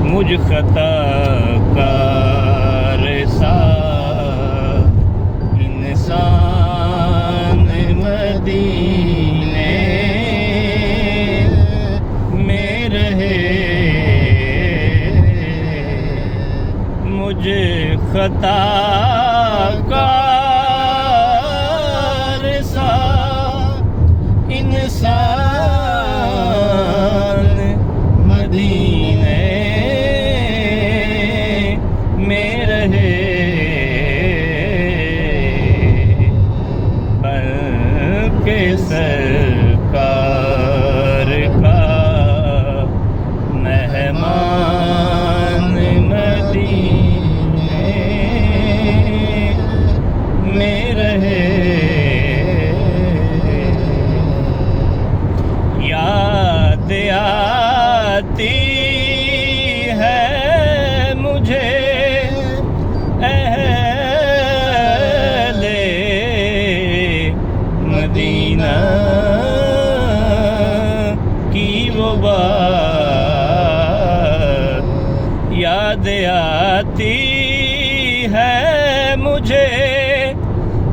مجھ خطا کار سا انسان مدینے میں رہے، مجھ خطا کار سا انسان مدینے میں رہے، بلکہ سرکار کا مہمان مدینے میں رہے۔ یاد آتی ہے مجھے اہل مدینہ کی وہ بات، یاد آتی ہے مجھے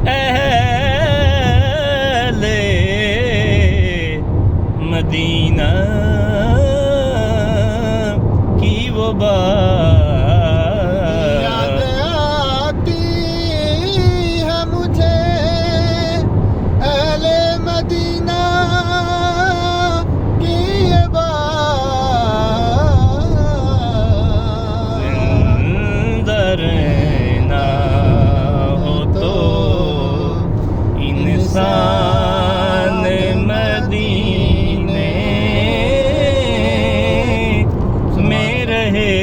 اہل مدینہ کی وہ بات، یاد آتی ہے مجھے اہل مدینہ کی یہ بات، زندہ رہنا ہو تو انسان مدینے میں رہے،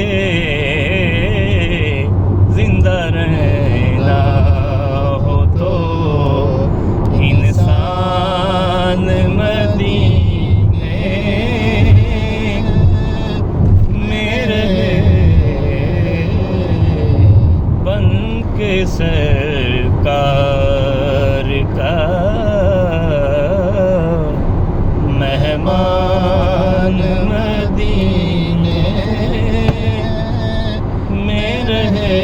زندہ رہنا ہو تو انسان مدینے میں رہے، بن کے سرکار کا مہمان مدینے میں رہے،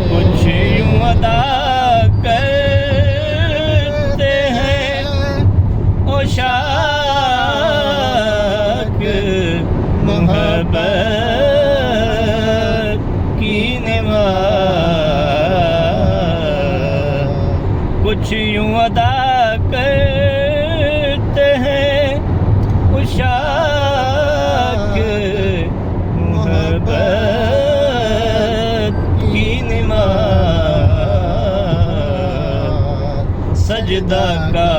کچھ یوں ادا کرتے ہیں او شاک محبت کی نماز، کچھ یوں ادا کرتے ہیں اشاک محبت کی نماز، سجدہ کا